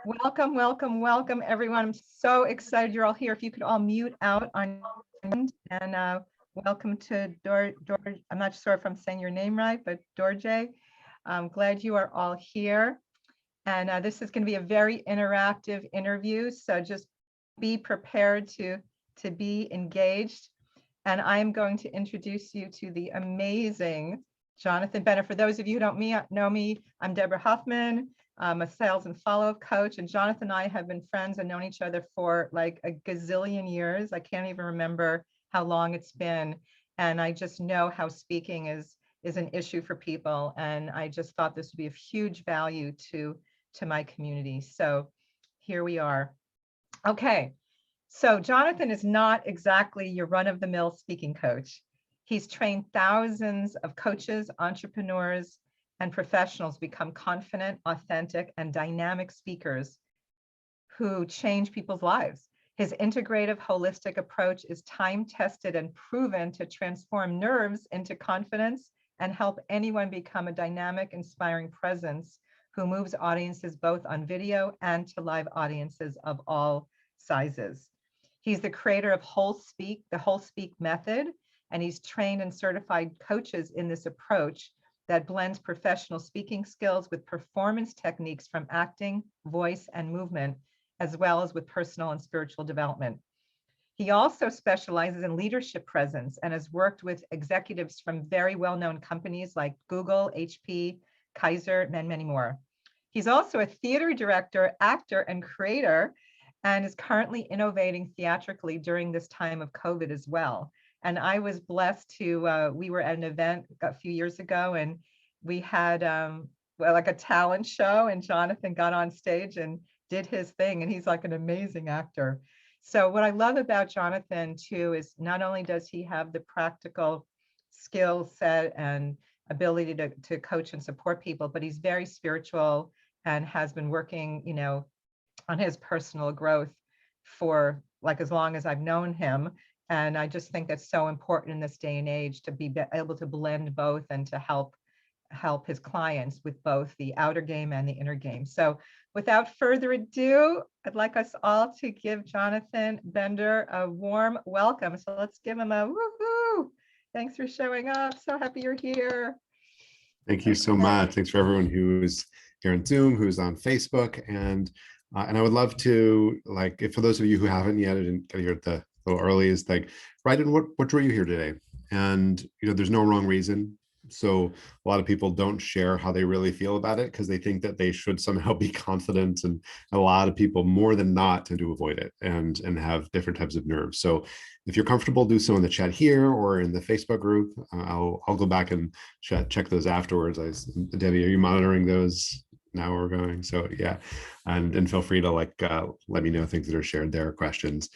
Welcome, welcome, welcome, everyone. I'm so excited you're all here. If you could all mute out on and welcome to I'm not sure if I'm saying your name right, but Dorje. I'm glad you are all here. And this is going to be a very interactive interview, so just be prepared to be engaged. And I'm going to introduce you to the amazing Jonathan Bennett. For those of you who don't know me, I'm Deborah Hoffman. I'm a sales and follow-up coach, and Jonathan and I have been friends and known each other for like a gazillion years. I can't even remember how long it's been. And I just know how speaking is an issue for people. And I just thought this would be of huge value to my community. So here we are. Okay. So Jonathan is not exactly your run-of-the-mill speaking coach. He's trained thousands of coaches, entrepreneurs, and professionals become confident, authentic, and dynamic speakers who change people's lives. His integrative, holistic approach is time-tested and proven to transform nerves into confidence and help anyone become a dynamic, inspiring presence who moves audiences both on video and to live audiences of all sizes. He's the creator of the Whole Speak method, and he's trained and certified coaches in this approach that blends professional speaking skills with performance techniques from acting, voice, and movement, as well as with personal and spiritual development. He also specializes in leadership presence and has worked with executives from very well-known companies like Google, HP, Kaiser, and many more. He's also a theater director, actor, and creator, and is currently innovating theatrically during this time of COVID as well. And I was blessed to, we were at an event a few years ago, and we had like a talent show, and Jonathan got on stage and did his thing, and he's like an amazing actor. So what I love about Jonathan too is not only does he have the practical skill set and ability to coach and support people, but he's very spiritual and has been working, on his personal growth for like as long as I've known him. And I just think that's so important in this day and age to be able to blend both and to help his clients with both the outer game and the inner game. So without further ado, I'd like us all to give Jonathan Bender a warm welcome. So let's give him a woohoo. Thanks for showing up. So happy you're here. Thank you so much. Thanks for everyone who's here on Zoom, who's on Facebook. And I would love to, like, for those of you who haven't yet, I didn't get here a little early, is like, write in what drew you here today. And, there's no wrong reason. So a lot of people don't share how they really feel about it because they think that they should somehow be confident, and a lot of people more than not tend to avoid it and have different types of nerves. So if you're comfortable, do so in the chat here or in the Facebook group. I'll go back and check those afterwards. Debbie, are you monitoring those now we're going? So yeah, and feel free to let me know things that are shared there, questions.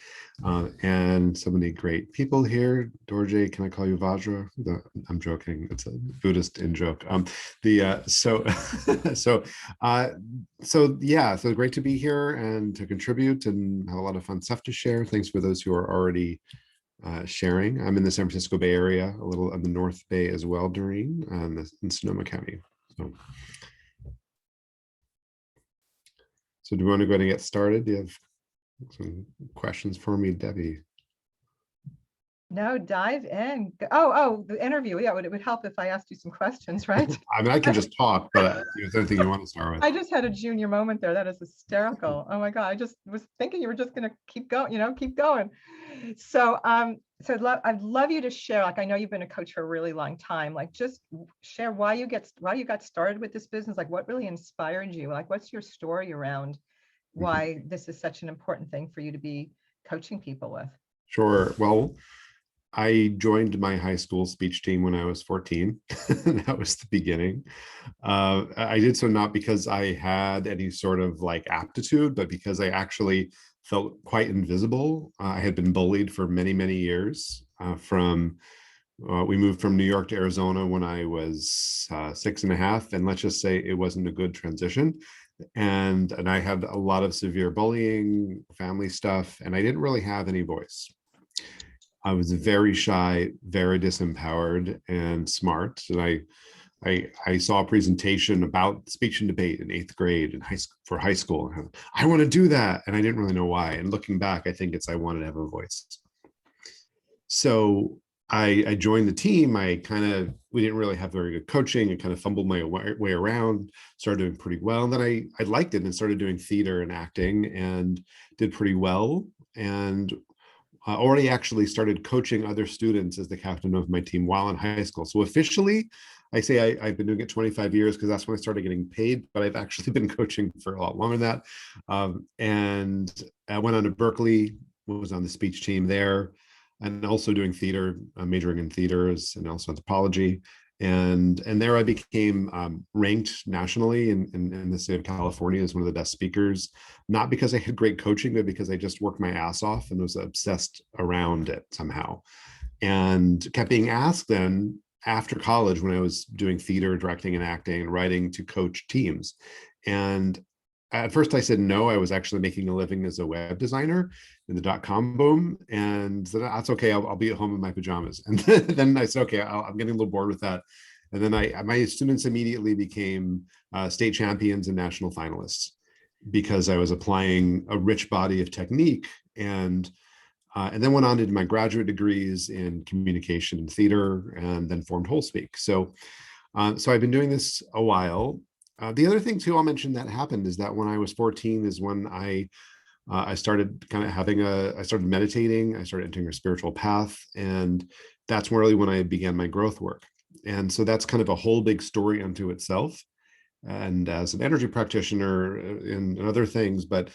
And so many great people here. Dorje, can I call you Vajra? I'm joking. It's a Buddhist in joke. So great to be here and to contribute and have a lot of fun stuff to share. Thanks for those who are already sharing. I'm in the San Francisco Bay Area, a little in the North Bay as well, Doreen, in Sonoma County. So do we want to go ahead and get started? Do you have some questions for me, Debbie? No, dive in. Oh, the interview. Yeah, it would help if I asked you some questions, right? I mean, I can just talk, but is there anything you want to start with? I just had a junior moment there. That is hysterical. Oh my God. I just was thinking you were just going to keep going, keep going. So, I'd love you to share, like, I know you've been a coach for a really long time, like just share why you got started with this business, like what really inspired you, like what's your story around why this is such an important thing for you to be coaching people with? Sure. Well, I joined my high school speech team when I was 14. That was the beginning. I did so not because I had any sort of aptitude, but because I actually felt quite invisible. I had been bullied for many, many years. We moved from New York to Arizona when I was 6.5, and let's just say it wasn't a good transition. And I had a lot of severe bullying, family stuff, and I didn't really have any voice. I was very shy, very disempowered and smart. And I saw a presentation about speech and debate in eighth grade in for high school. I want to do that. And I didn't really know why. And looking back, I think it's I wanted to have a voice. So I joined the team. We didn't really have very good coaching. I kind of fumbled my way around, started doing pretty well. And then I liked it and started doing theater and acting and did pretty well. And already actually started coaching other students as the captain of my team while in high school. So officially, I say I've been doing it 25 years because that's when I started getting paid, but I've actually been coaching for a lot longer than that. And I went on to Berkeley, was on the speech team there, and also doing theater, majoring in theaters and also anthropology. And there I became ranked nationally in the state of California as one of the best speakers, not because I had great coaching, but because I just worked my ass off and was obsessed around it somehow. And kept being asked then after college when I was doing theater, directing and acting and writing to coach teams. And at first I said no, I was actually making a living as a web designer in the .com boom. And so that's okay, I'll be at home in my pajamas. And then I said, okay, I'm getting a little bored with that. And then my students immediately became state champions and national finalists because I was applying a rich body of technique and then went on to do my graduate degrees in communication and theater and then formed WholeSpeak. So I've been doing this a while. The other thing too I'll mention that happened is that when I was 14 is when I started kind of I started meditating, I started entering a spiritual path, and that's really when I began my growth work. And so that's kind of a whole big story unto itself. And as an energy practitioner and other things, but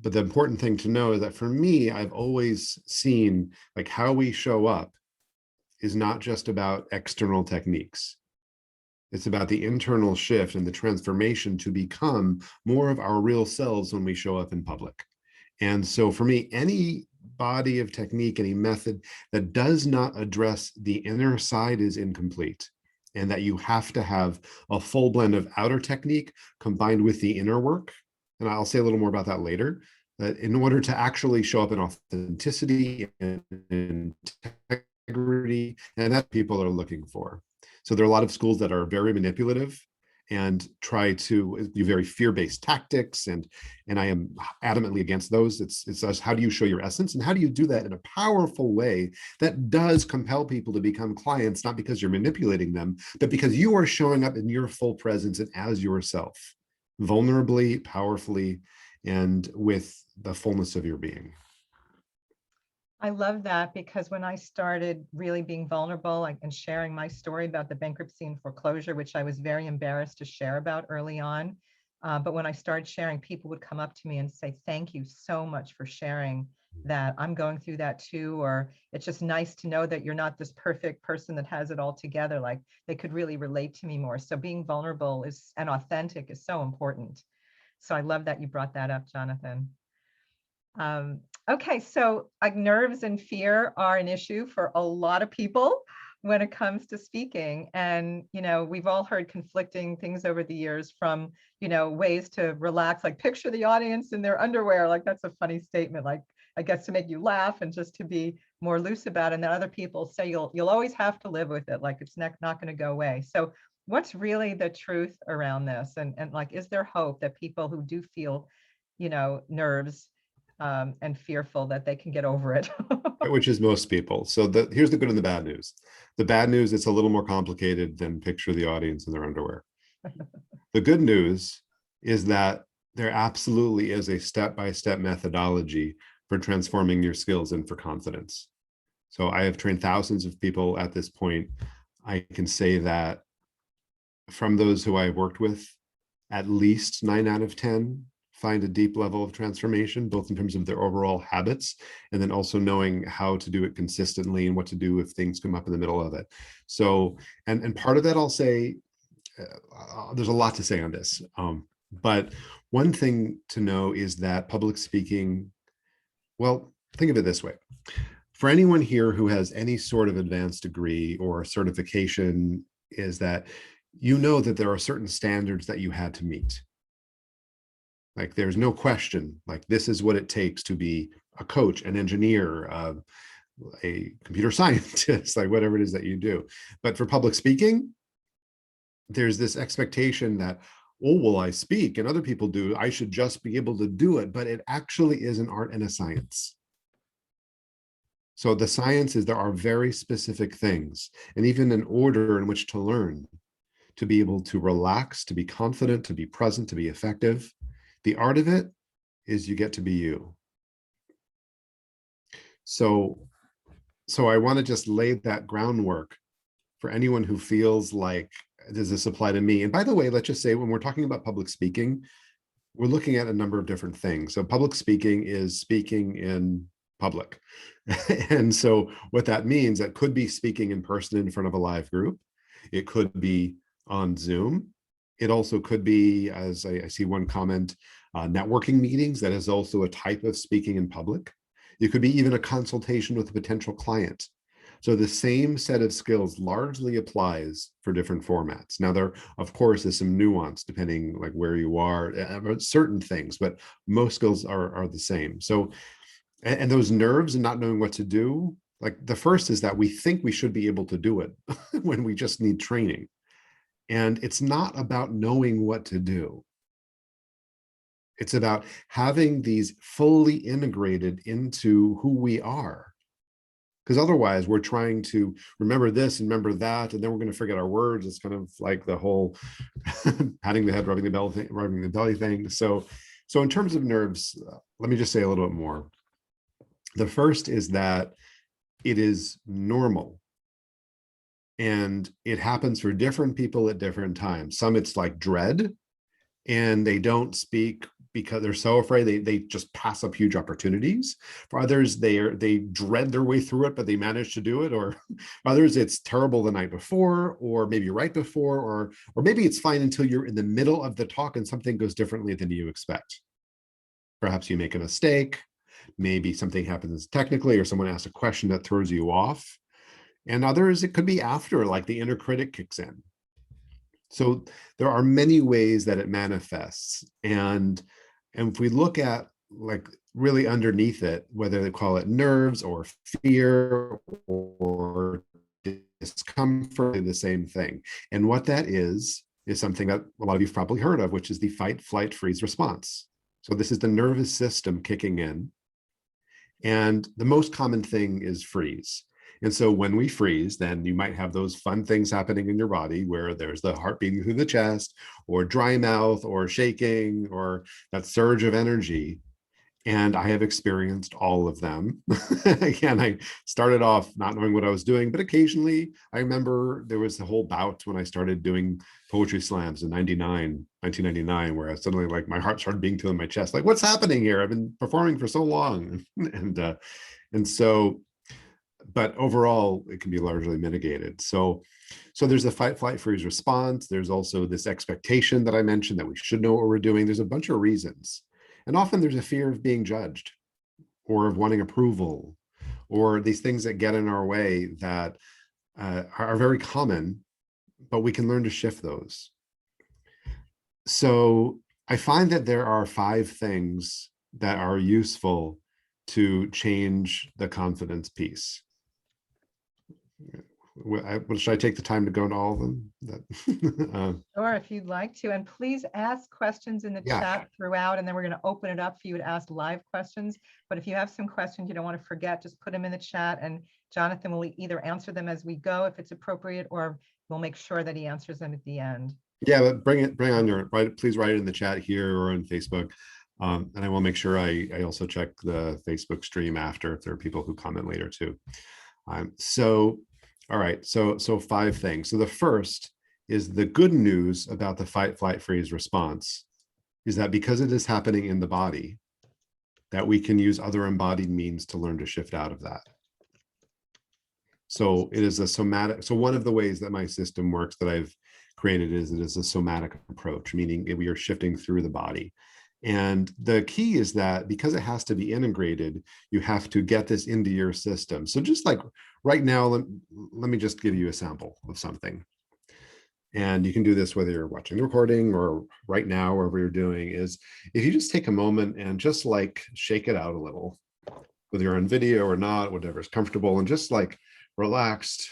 the important thing to know is that for me, I've always seen like how we show up is not just about external techniques. It's about the internal shift and the transformation to become more of our real selves when we show up in public. And so for me, any body of technique, any method that does not address the inner side is incomplete. And that you have to have a full blend of outer technique combined with the inner work. And I'll say a little more about that later. That in order to actually show up in authenticity and integrity, and that people are looking for. So there are a lot of schools that are very manipulative and try to do very fear-based tactics, and I am adamantly against those. It's just how do you show your essence, and how do you do that in a powerful way that does compel people to become clients, not because you're manipulating them, but because you are showing up in your full presence and as yourself, vulnerably, powerfully, and with the fullness of your being. I love that because when I started really being vulnerable and sharing my story about the bankruptcy and foreclosure, which I was very embarrassed to share about early on, but when I started sharing, people would come up to me and say, thank you so much for sharing that. I'm going through that too, or it's just nice to know that you're not this perfect person that has it all together. Like they could really relate to me more. So being vulnerable and authentic is so important. So I love that you brought that up, Jonathan. Okay, so nerves and fear are an issue for a lot of people when it comes to speaking. And, we've all heard conflicting things over the years from, ways to relax, like picture the audience in their underwear. Like that's a funny statement, like I guess to make you laugh and just to be more loose about it. And then other people say you'll always have to live with it, like it's not going to go away. So what's really the truth around this? And like, is there hope that people who do feel, nerves and fearful that they can get over it? Which is most people. So here's the good and the bad news. The bad news, it's a little more complicated than picture the audience in their underwear. The good news is that there absolutely is a step-by-step methodology for transforming your skills and for confidence. So I have trained thousands of people at this point. I can say that from those who I've worked with, at least 9 out of 10 find a deep level of transformation, both in terms of their overall habits, and then also knowing how to do it consistently and what to do if things come up in the middle of it. So, and part of that I'll say, there's a lot to say on this. But one thing to know is that public speaking, well, think of it this way. For anyone here who has any sort of advanced degree or certification, is that you know that there are certain standards that you had to meet. Like there's no question, like this is what it takes to be a coach, an engineer, a computer scientist, like whatever it is that you do. But for public speaking, there's this expectation that, oh, well, I speak and other people do, I should just be able to do it. But it actually is an art and a science. So the science is there are very specific things and even an order in which to learn, to be able to relax, to be confident, to be present, to be effective. The art of it is you get to be you. So I want to just lay that groundwork for anyone who feels like, does this apply to me? And by the way, let's just say when we're talking about public speaking, we're looking at a number of different things. So public speaking is speaking in public. And so what that means, that could be speaking in person in front of a live group. It could be on Zoom. It also could be, as I see one comment, networking meetings. That is also a type of speaking in public. It could be even a consultation with a potential client. So the same set of skills largely applies for different formats. Now, there, of course, is some nuance depending like where you are about certain things, but most skills are the same. So, and those nerves and not knowing what to do, like the first is that we think we should be able to do it when we just need training. And it's not about knowing what to do. It's about having these fully integrated into who we are. Because otherwise we're trying to remember this and remember that, and then we're going to forget our words. It's kind of like the whole patting the head, rubbing the belly thing. So in terms of nerves, let me just say a little bit more. The first is that it is normal. And it happens for different people at different times. Some it's like dread, and they don't speak because they're so afraid they just pass up huge opportunities. For others, they dread their way through it, but they manage to do it. Or others, it's terrible the night before, or maybe right before, or maybe it's fine until you're in the middle of the talk and something goes differently than you expect. Perhaps you make a mistake, maybe something happens technically, or someone asks a question that throws you off. And others, it could be after, like the inner critic kicks in. So there are many ways that it manifests. And if we look at like really underneath it, whether they call it nerves or fear or discomfort, the same thing. And what that is something that a lot of you've probably heard of, which is the fight, flight, freeze response. So this is the nervous system kicking in. And the most common thing is freeze. And so when we freeze, then you might have those fun things happening in your body where there's the heart beating through the chest, or dry mouth, or shaking, or that surge of energy. And I have experienced all of them. Again, I started off not knowing what I was doing, but occasionally I remember there was the whole bout when I started doing poetry slams in 1999, where I suddenly like my heart started beating in my chest. Like, what's happening here? I've been performing for so long. and so, but overall, it can be largely mitigated. So there's a fight, flight, freeze response. There's also this expectation that I mentioned that we should know what we're doing. There's a bunch of reasons. And often there's a fear of being judged or of wanting approval, or these things that get in our way that are very common, but we can learn to shift those. So I find that there are 5 things that are useful to change the confidence piece. Should I take the time to go into all of them? Sure, if you'd like to. And please ask questions in the chat throughout, and then we're going to open it up for you to ask live questions. But if you have some questions you don't want to forget, just put them in the chat, and Jonathan will either answer them as we go if it's appropriate, or we'll make sure that he answers them at the end. Yeah, but bring on your, please write it in the chat here or on Facebook. And I will make sure I also check the Facebook stream after if there are people who comment later too. All right, so 5 things. So the first is the good news about the fight, flight, freeze response is that because it is happening in the body, that we can use other embodied means to learn to shift out of that. So it is a somatic, so one of the ways that my system works that I've created is it is a somatic approach, meaning we are shifting through the body. And the key is that because it has to be integrated, you have to get this into your system. So just like right now, let me just give you a sample of something. And you can do this whether you're watching the recording or right now, wherever you're doing, is if you just take a moment and just like shake it out a little, whether you're on video or not, whatever is comfortable, and just like relaxed,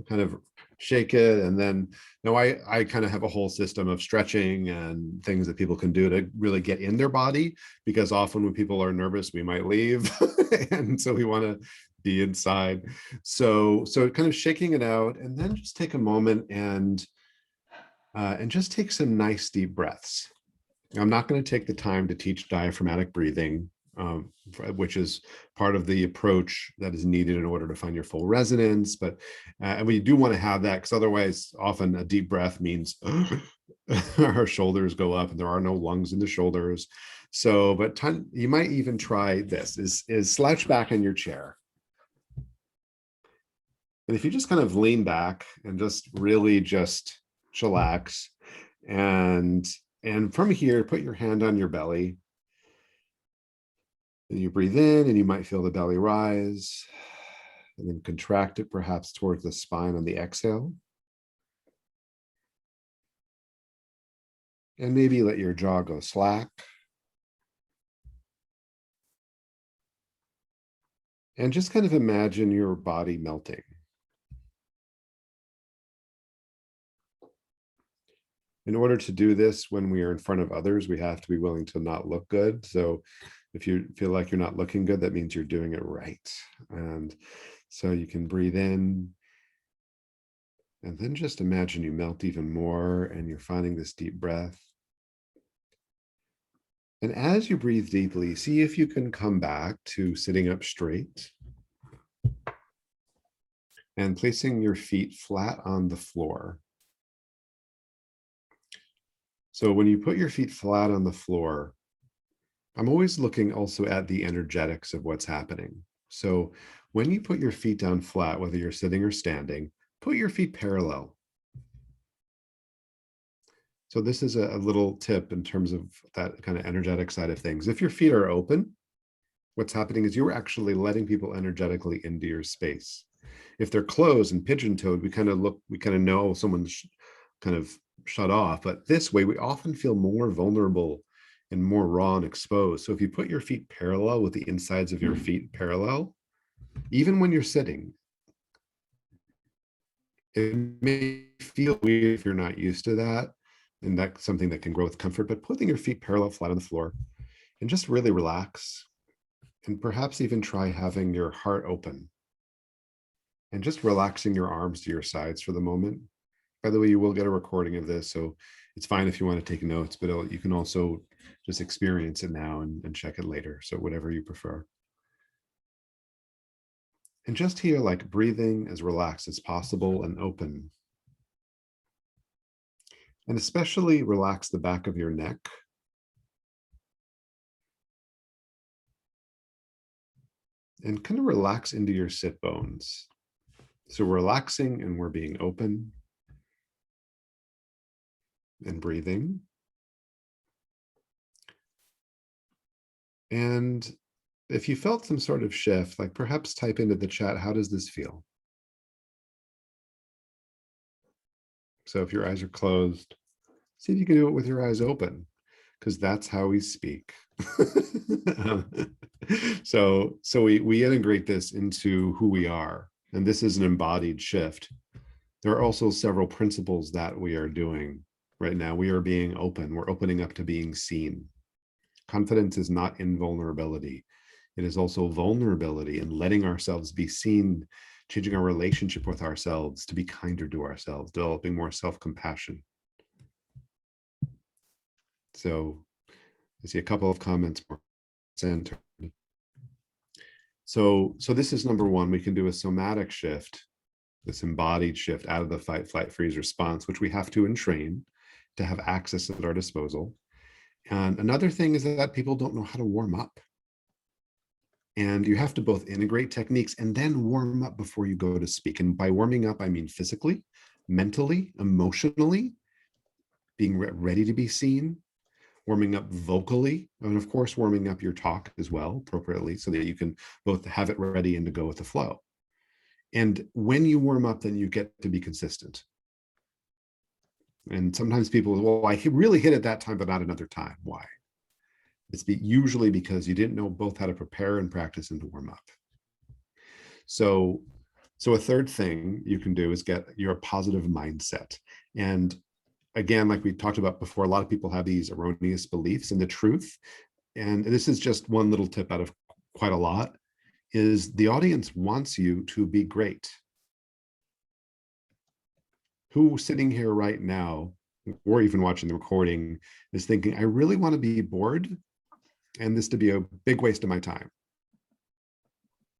kind of shake it. And then I kind of have a whole system of stretching and things that people can do to really get in their body, because often when people are nervous, we might leave. And so we want to be inside. So kind of shaking it out, and then just take a moment and just take some nice deep breaths. I'm not going to take the time to teach diaphragmatic breathing, which is part of the approach that is needed in order to find your full resonance. But and we do want to have that, because otherwise, often a deep breath means our shoulders go up, and there are no lungs in the shoulders. So, but you might even try this: is slouch back in your chair, and if you just kind of lean back and just really just chillax, and from here, put your hand on your belly. And you breathe in, and you might feel the belly rise, and then contract it perhaps towards the spine on the exhale. And maybe let your jaw go slack. And just kind of imagine your body melting. In order to do this when we are in front of others, we have to be willing to not look good. So if you feel like you're not looking good, that means you're doing it right. And so you can breathe in, and then just imagine you melt even more, and you're finding this deep breath. And as you breathe deeply, see if you can come back to sitting up straight and placing your feet flat on the floor. So when you put your feet flat on the floor, I'm always looking also at the energetics of what's happening. So when you put your feet down flat, whether you're sitting or standing, put your feet parallel. So this is a little tip in terms of that kind of energetic side of things. If your feet are open, what's happening is you're actually letting people energetically into your space. If they're closed and pigeon-toed, we kind of know someone's kind of shut off. But this way, we often feel more vulnerable and more raw and exposed. So if you put your feet parallel with the insides of your feet parallel, even when you're sitting, it may feel weird if you're not used to that. And that's something that can grow with comfort. But putting your feet parallel flat on the floor and just really relax, and perhaps even try having your heart open and just relaxing your arms to your sides for the moment. By the way, you will get a recording of this, so it's fine if you want to take notes, but you can also just experience it now and check it later. So whatever you prefer. And just here, like breathing as relaxed as possible and open. And especially relax the back of your neck. And kind of relax into your sit bones. So we're relaxing and we're being open and breathing. And if you felt some sort of shift, like perhaps type into the chat, how does this feel? So if your eyes are closed, see if you can do it with your eyes open, because that's how we speak. So we integrate this into who we are, and this is an embodied shift. There are also several principles that we are doing right now. We are being open. We're opening up to being seen. Confidence is not invulnerability. It is also vulnerability and letting ourselves be seen, changing our relationship with ourselves to be kinder to ourselves, developing more self-compassion. So I see a couple of comments more centered. So this is number one. We can do a somatic shift, this embodied shift out of the fight, flight, freeze response, which we have to entrain to have access at our disposal. And another thing is that people don't know how to warm up. And you have to both integrate techniques and then warm up before you go to speak. And by warming up, I mean physically, mentally, emotionally, being ready to be seen, warming up vocally, and of course, warming up your talk as well appropriately so that you can both have it ready and to go with the flow. And when you warm up, then you get to be consistent. And sometimes people, well, I really hit it that time, but not another time. Why? It's usually because you didn't know both how to prepare and practice and to warm up. So So a third thing you can do is get your positive mindset. And again, like we talked about before, a lot of people have these erroneous beliefs, and the truth, and this is just one little tip out of quite a lot, is the audience wants you to be great. Who sitting here right now, or even watching the recording, is thinking, I really want to be bored and this to be a big waste of my time?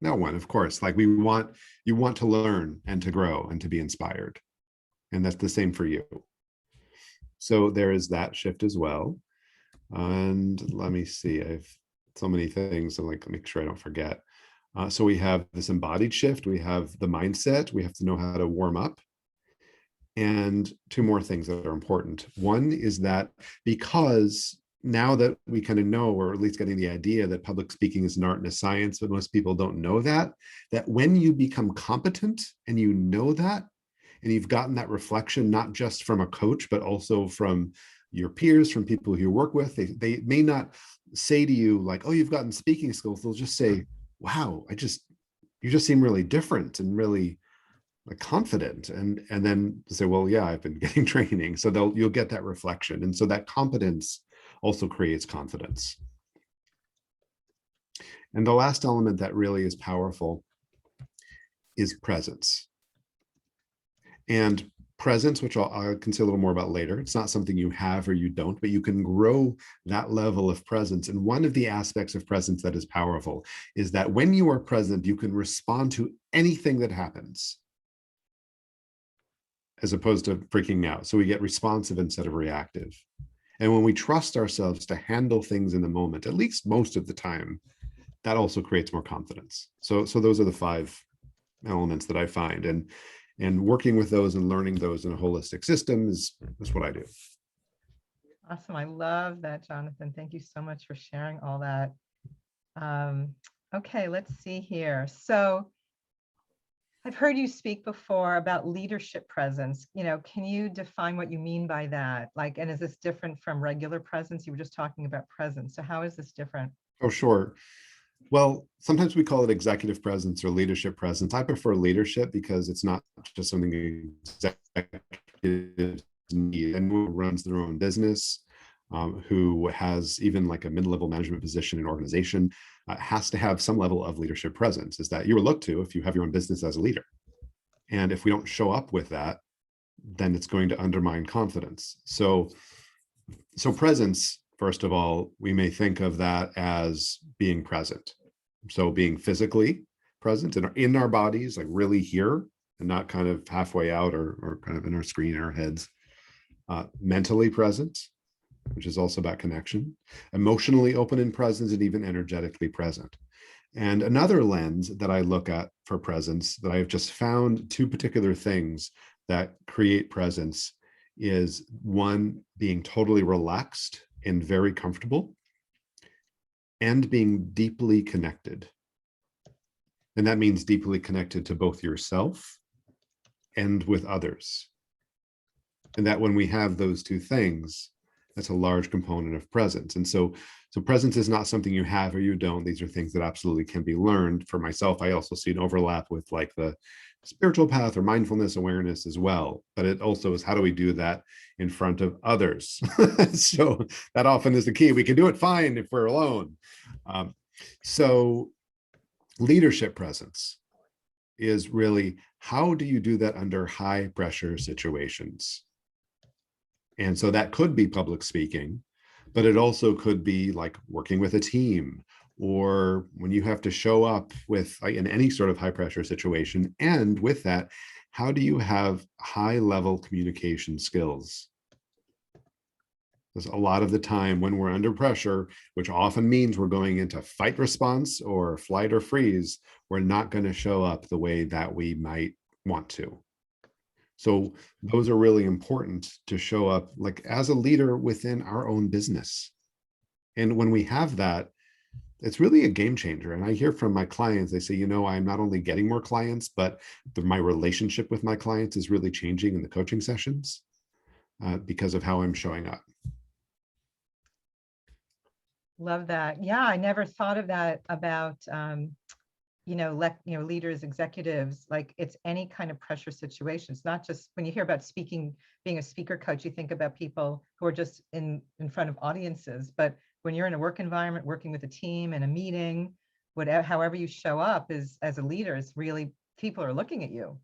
No one, of course. Like you want to learn and to grow and to be inspired. And that's the same for you. So there is that shift as well. And let me see, I've so many things. So like, make sure I don't forget. So we have this embodied shift. We have the mindset. We have to know how to warm up. And two more things that are important. One is that because now that we kind of know, or at least getting the idea that public speaking is an art and a science, but most people don't know that when you become competent and you know that, and you've gotten that reflection, not just from a coach, but also from your peers, from people who you work with, they may not say to you like, oh, you've gotten speaking skills. They'll just say, wow, you just seem really different and really like confident, and then say, well, yeah, I've been getting training. So you'll get that reflection, and so that competence also creates confidence. And the last element that really is powerful is presence. And presence, which I can say a little more about later, it's not something you have or you don't, but you can grow that level of presence. And one of the aspects of presence that is powerful is that when you are present, you can respond to anything that happens, as opposed to freaking out. So we get responsive instead of reactive. And when we trust ourselves to handle things in the moment, at least most of the time, that also creates more confidence. So those are the 5 elements that I find. And working with those and learning those in a holistic system is what I do. Awesome. I love that, Jonathan. Thank you so much for sharing all that. Okay, let's see here. So I've heard you speak before about leadership presence. Can you define what you mean by that? Like, and is this different from regular presence? You were just talking about presence. So how is this different? Oh, sure. Well, sometimes we call it executive presence or leadership presence. I prefer leadership because it's not just something executives need. And who runs their own business, who has even like a mid-level management position in an organization, has to have some level of leadership presence. Is that you are looked to if you have your own business as a leader. And if we don't show up with that, then it's going to undermine confidence. So presence, first of all, we may think of that as being present. So being physically present in our bodies, like really here and not kind of halfway out or kind of in our screen, in our heads. Mentally present, which is also about connection, emotionally open and present, and even energetically present. And another lens that I look at for presence that I've just found 2 particular things that create presence is, one, being totally relaxed and very comfortable, and being deeply connected. And that means deeply connected to both yourself and with others. And that when we have those 2 things, that's a large component of presence. And so presence is not something you have or you don't. These are things that absolutely can be learned. For myself, I also see an overlap with like the spiritual path or mindfulness awareness as well. But it also is, how do we do that in front of others? So that often is the key. We can do it fine if we're alone. So leadership presence is really, how do you do that under high pressure situations? And so that could be public speaking, but it also could be like working with a team, or when you have to show up with in any sort of high pressure situation. And with that, how do you have high level communication skills? Because a lot of the time when we're under pressure, which often means we're going into fight response or flight or freeze, we're not going to show up the way that we might want to. So those are really important to show up like as a leader within our own business. And when we have that, it's really a game changer. And I hear from my clients, they say, I'm not only getting more clients, but my relationship with my clients is really changing in the coaching sessions because of how I'm showing up. Love that. Yeah, I never thought of that about leaders, executives, like it's any kind of pressure situation. It's not just when you hear about speaking, being a speaker coach, you think about people who are just in front of audiences. But when you're in a work environment, working with a team in a meeting, whatever, however you show up is as a leader, is really people are looking at you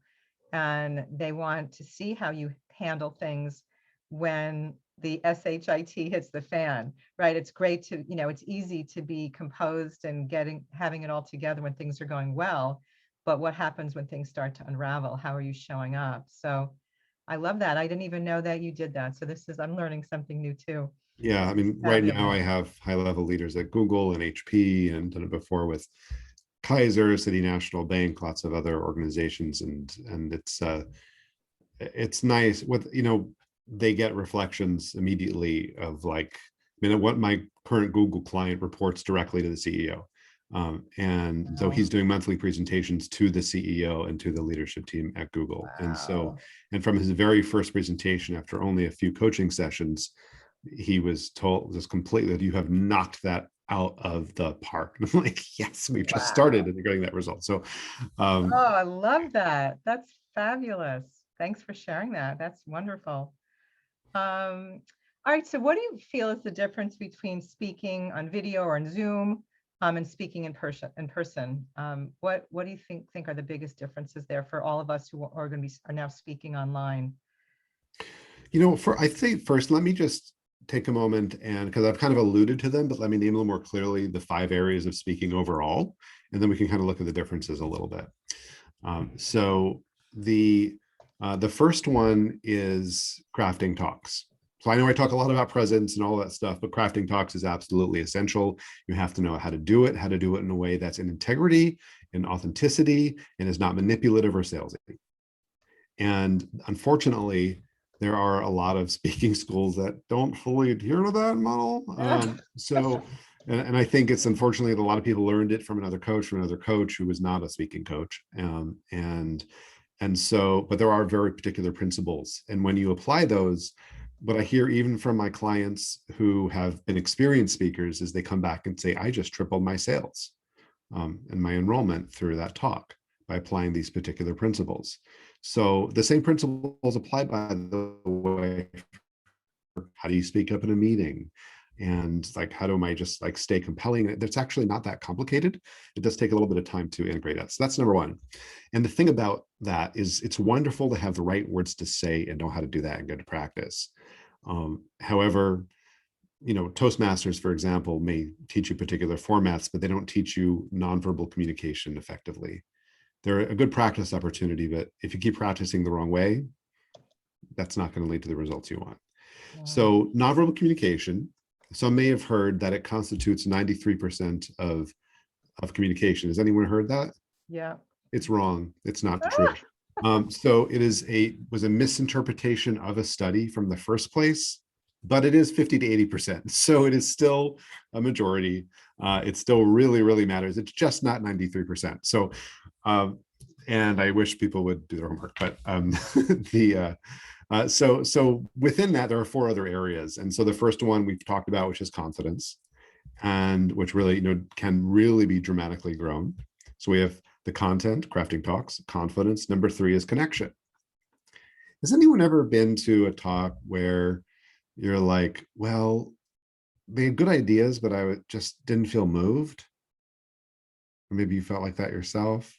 and they want to see how you handle things when the shit hits the fan, right? It's great to, it's easy to be composed and having it all together when things are going well, but what happens when things start to unravel? How are you showing up? So I love that. I didn't even know that you did that. So I'm learning something new too. Yeah, I mean, right now I have high-level leaders at Google and HP, and done it before with Kaiser, City National Bank, lots of other organizations, and it's nice with, they get reflections immediately of like, I mean, what my current Google client reports directly to the CEO. And so he's doing monthly presentations to the CEO and to the leadership team at Google. And so, and from his very first presentation, after only a few coaching sessions, he was told just completely that you have knocked that out of the park. And I'm like, yes, we've just started and you're getting that result. So, I love that. That's fabulous. Thanks for sharing that. That's wonderful. All right. So what do you feel is the difference between speaking on video or on Zoom and speaking in person? What do you think are the biggest differences there for all of us who are going to are now speaking online? I think first, let me just take a moment, and because I've kind of alluded to them, but let me name a little more clearly the 5 areas of speaking overall, and then we can kind of look at the differences a little bit. So the first one is crafting talks. So I know I talk a lot about presence and all that stuff, but crafting talks is absolutely essential. You have to know how to do it in a way that's in integrity and authenticity and is not manipulative or salesy. And unfortunately, there are a lot of speaking schools that don't fully adhere to that model. And I think it's unfortunately that a lot of people learned it from another coach who was not a speaking coach. But there are very particular principles. And when you apply those, what I hear even from my clients who have been experienced speakers is they come back and say, I just tripled my sales and my enrollment through that talk by applying these particular principles. So the same principles apply, by the way. How do you speak up in a meeting? And like, how do I just like stay compelling? It's actually not that complicated. It does take a little bit of time to integrate it. So that's number one. And the thing about that is it's wonderful to have the right words to say and know how to do that and go to practice. However, Toastmasters, for example, may teach you particular formats, but they don't teach you nonverbal communication effectively. They're a good practice opportunity, but if you keep practicing the wrong way, that's not going to lead to the results you want. So nonverbal communication, some may have heard that it constitutes 93% of communication. Has anyone heard that? Yeah. It's wrong. It's not true. So it was a misinterpretation of a study from the first place, but it is 50 to 80%. So it is still a majority. It still really, really matters. It's just not 93%. So, and I wish people would do their homework, but so within that, there are 4 other areas. And so the first one we've talked about, which is confidence, and which really, can really be dramatically grown. So we have the content, crafting talks, confidence. Number 3 is connection. Has anyone ever been to a talk where you're like, well, they had good ideas, but I just didn't feel moved? Or maybe you felt like that yourself.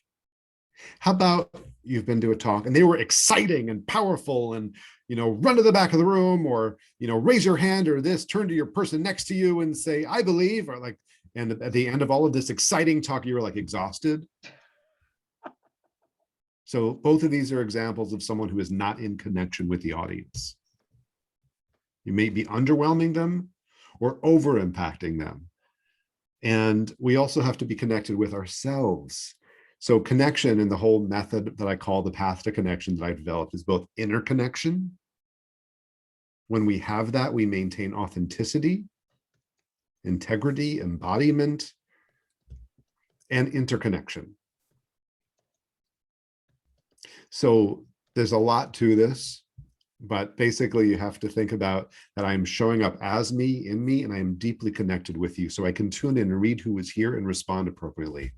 How about you've been to a talk and they were exciting and powerful and, run to the back of the room, or, raise your hand, or turn to your person next to you and say, I believe, or like, and at the end of all of this exciting talk, you were like exhausted. So both of these are examples of someone who is not in connection with the audience. You may be underwhelming them or over impacting them. And we also have to be connected with ourselves. So connection, and the whole method that I call the path to connection that I developed, is both inner connection. When we have that, we maintain authenticity, integrity, embodiment, and interconnection. So there's a lot to this, but basically you have to think about that I'm showing up as me, in me, and I am deeply connected with you. So I can tune in and read who is here and respond appropriately.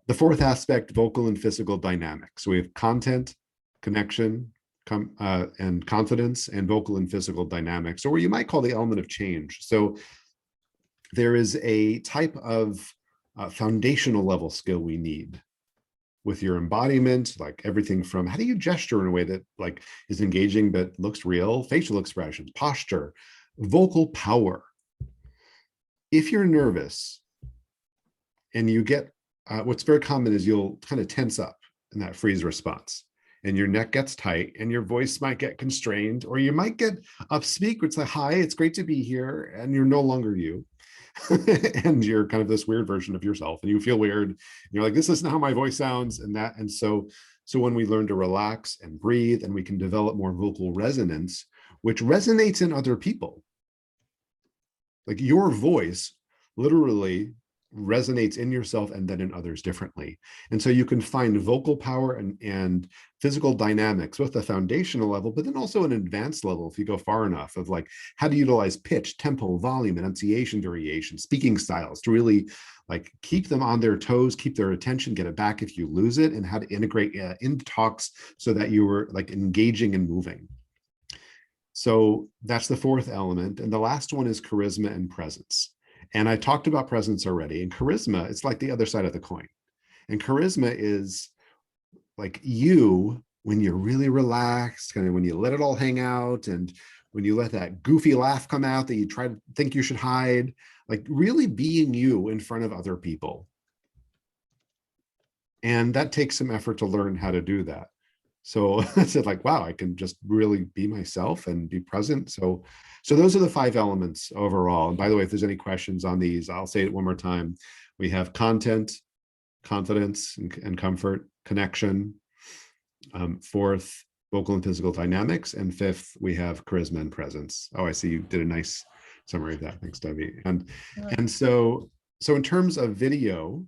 The fourth aspect, vocal and physical dynamics. So we have content, connection, and confidence, and vocal and physical dynamics, or what you might call the element of change. So there is a type of foundational level skill we need with your embodiment, like everything from how do you gesture in a way that like is engaging but looks real, facial expressions, posture, vocal power. If you're nervous and you get, what's very common is you'll kind of tense up in that freeze response and your neck gets tight and your voice might get constrained, or you might get up speak, which is like, hi, it's great to be here. And you're no longer you. And you're kind of this weird version of yourself and you feel weird. And you're like, this isn't how my voice sounds. And so when we learn to relax and breathe, and we can develop more vocal resonance, which resonates in other people. Like your voice literally resonates in yourself and then in others differently. And so you can find vocal power and physical dynamics, both the foundational level, but then also an advanced level if you go far enough, of like how to utilize pitch, tempo, volume, enunciation, variation, speaking styles to really like keep them on their toes, keep their attention, get it back if you lose it, and how to integrate into talks so that you were like engaging and moving. So that's the fourth element. And the last one is charisma and presence. And I talked about presence already. And charisma, it's like the other side of the coin. And charisma is like you, when you're really relaxed, kind of when you let it all hang out, and when you let that goofy laugh come out that you try to think you should hide, like really being you in front of other people. And that takes some effort to learn how to do that. So I said, like, wow, I can just really be myself and be present. So those are the 5 elements overall. And by the way, if there's any questions on these, I'll say it one more time. We have content, confidence and comfort, connection. Fourth, vocal and physical dynamics. And fifth, we have charisma and presence. Oh, I see you did a nice summary of that. Thanks, Debbie. And so in terms of video,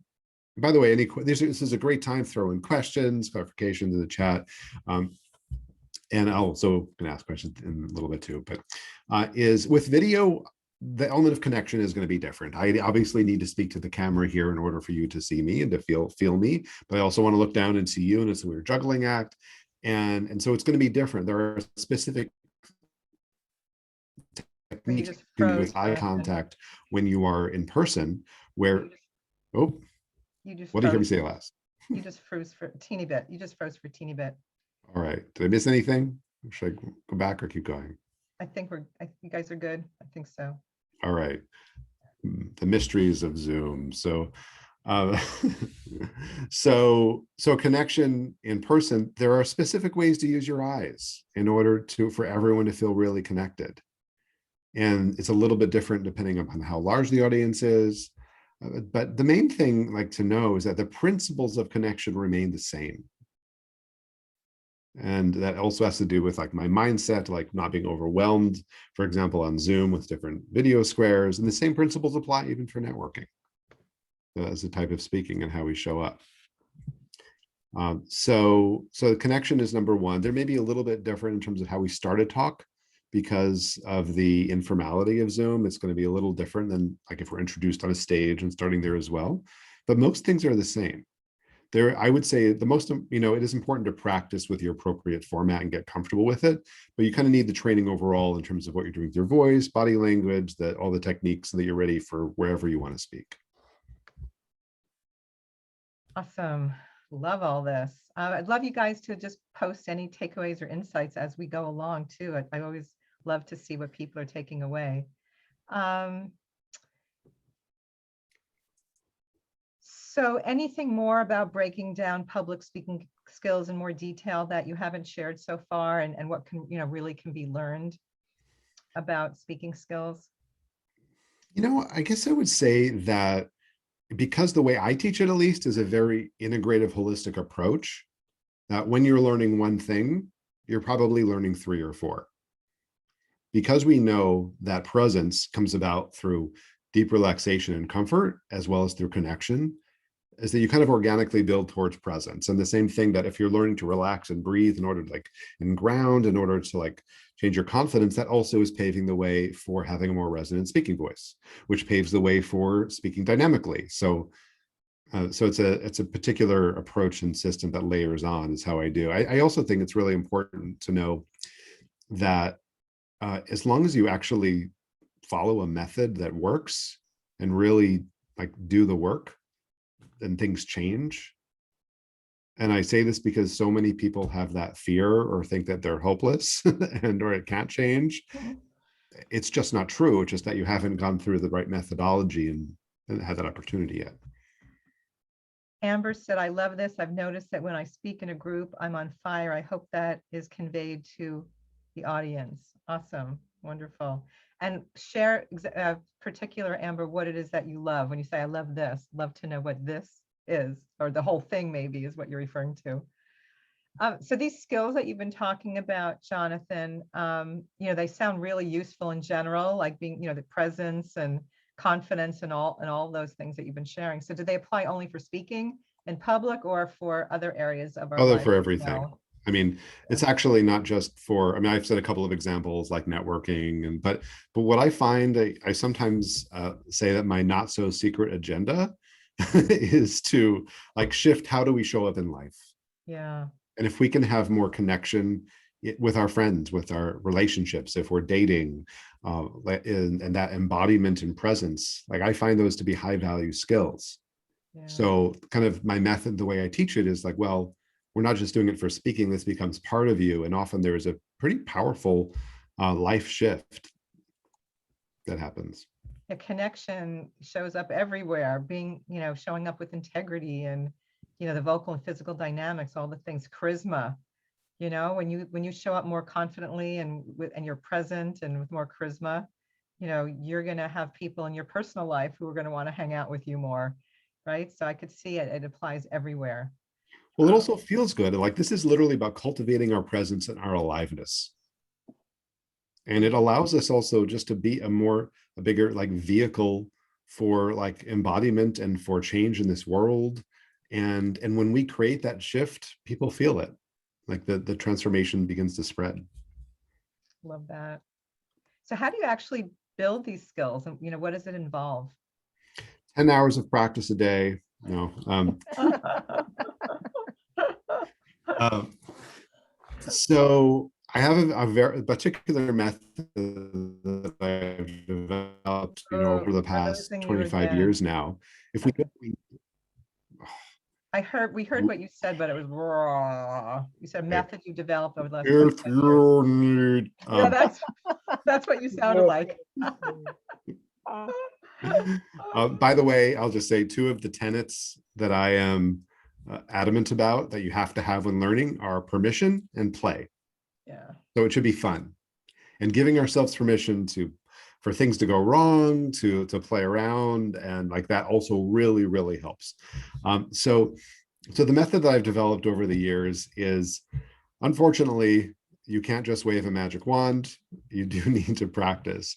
by the way, this is a great time to throw in questions, clarifications in the chat. And I'll also can ask questions in a little bit too, but is with video, the element of connection is going to be different. I obviously need to speak to the camera here in order for you to see me and to feel me, but I also want to look down and see you, and it's a weird juggling act. And so it's going to be different. There are specific techniques with eye contact when you are in person where, oh, what did you hear me say last? You just froze for a teeny bit. You just froze for a teeny bit. All right. Did I miss anything? Should I go back or keep going? I think you guys are good. I think so. All right. The mysteries of Zoom. So, so connection in person, there are specific ways to use your eyes in order for everyone to feel really connected. And it's a little bit different depending upon how large the audience is. But the main thing like to know is that the principles of connection remain the same. And that also has to do with like my mindset, like not being overwhelmed, for example, on Zoom with different video squares. And the same principles apply even for networking as a type of speaking and how we show up. So the connection is number one. There may be a little bit different in terms of how we start a talk because of the informality of Zoom. It's going to be a little different than like if we're introduced on a stage and starting there as well. But most things are the same. I would say the most, it is important to practice with your appropriate format and get comfortable with it, but you kind of need the training overall in terms of what you're doing with your voice, body language, all the techniques so that you're ready for wherever you want to speak. Awesome. Love all this. I'd love you guys to just post any takeaways or insights as we go along too. I always love to see what people are taking away. So anything more about breaking down public speaking skills in more detail that you haven't shared so far, and what can, really can be learned about speaking skills? I guess I would say that because the way I teach it, at least, is a very integrative, holistic approach, that when you're learning one thing, you're probably learning 3 or 4. Because we know that presence comes about through deep relaxation and comfort, as well as through connection, is that you kind of organically build towards presence. And the same thing that if you're learning to relax and breathe in order to and ground, in order to change your confidence, that also is paving the way for having a more resonant speaking voice, which paves the way for speaking dynamically. So So it's a particular approach and system that layers on is how I do. I also think it's really important to know that as long as you actually follow a method that works and really like do the work, then things change. And I say this because so many people have that fear or think that they're hopeless and or it can't change. Mhm. It's just not true. It's just that you haven't gone through the right methodology and had that opportunity yet. Amber said, I love this. I've noticed that when I speak in a group, I'm on fire. I hope that is conveyed to the audience. Awesome. Wonderful. And share particular, Amber, what it is that you love. When you say, I love this, love to know what this is, or the whole thing maybe is what you're referring to. So these skills that you've been talking about, Jonathan, they sound really useful in general, like being, the presence and confidence and all those things that you've been sharing. So do they apply only for speaking in public or for other areas of our Although life for as everything. well? I mean, it's actually not just for, I mean, I've said a couple of examples like networking, and but what I find, I sometimes say that my not so secret agenda is to like shift how do we show up in life. Yeah. And if we can have more connection with our friends, with our relationships, if we're dating, and that embodiment and presence, like I find those to be high value skills. Yeah. So kind of my method, the way I teach it is like, well, we're not just doing it for speaking, this becomes part of you. And often there is a pretty powerful life shift that happens. The connection shows up everywhere, being, showing up with integrity and, the vocal and physical dynamics, all the things, charisma, when you show up more confidently and you're present and with more charisma, you're going to have people in your personal life who are going to want to hang out with you more, right? So I could see it applies everywhere. Well, it also feels good. Like this is literally about cultivating our presence and our aliveness. And it allows us also just to be a bigger like vehicle for like embodiment and for change in this world. And when we create that shift, people feel it. Like the transformation begins to spread. Love that. So how do you actually build these skills, and what does it involve? 10 hours of practice a day. No. Uh, so I have a very particular method that I've developed, Oh, over the we're past losing you 25 again. years now. If we We heard what you said, but it was raw. You said a method you developed over the last if 25 years. you need, Yeah, that's what you sounded like. by the way, I'll just say two of the tenets that I am adamant about that you have to have when learning are permission and play. Yeah. So it should be fun, and giving ourselves permission for things to go wrong, to play around, and like that also really helps. So the method that I've developed over the years is, unfortunately, you can't just wave a magic wand. You do need to practice.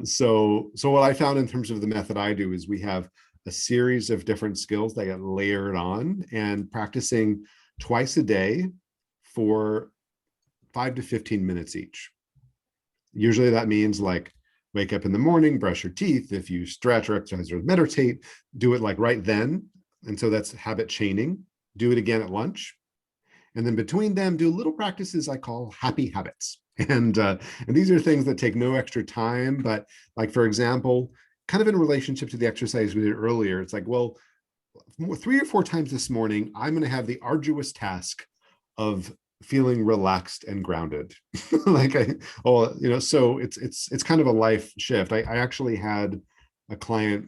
So what I found in terms of the method I do is we have a series of different skills that get layered on, and practicing twice a day for 5 to 15 minutes each. Usually that means like wake up in the morning, brush your teeth. If you stretch or exercise or meditate, do it like right then. And so that's habit chaining. Do it again at lunch. And then between them, do little practices I call happy habits. And these are things that take no extra time. But like, for example, kind of in relationship to the exercise we did earlier, it's like, well, 3 or 4 times this morning, I'm going to have the arduous task of feeling relaxed and grounded. Like so it's kind of a life shift. I actually had a client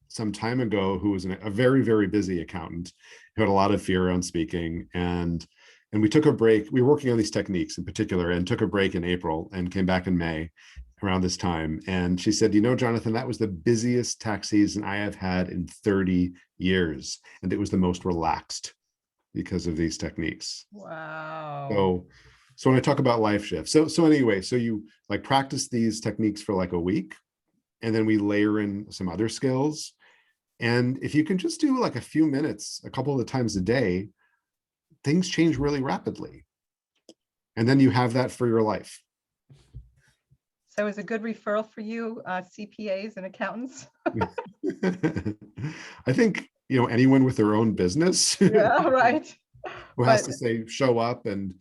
some time ago who was a very busy accountant who had a lot of fear around speaking, and we took a break. We were working on these techniques in particular, and took a break in April and came back in May around this time. And she said, Jonathan, that was the busiest tax season I have had in 30 years, and it was the most relaxed because of these techniques. Wow. So when I talk about life shift, so anyway, so you like practice these techniques for like a week, and then we layer in some other skills. And if you can just do like a few minutes, a couple of times a day, things change really rapidly. And then you have that for your life. So is a good referral for you, CPAs and accountants? I think anyone with their own business Yeah, right. who has But to say show up, and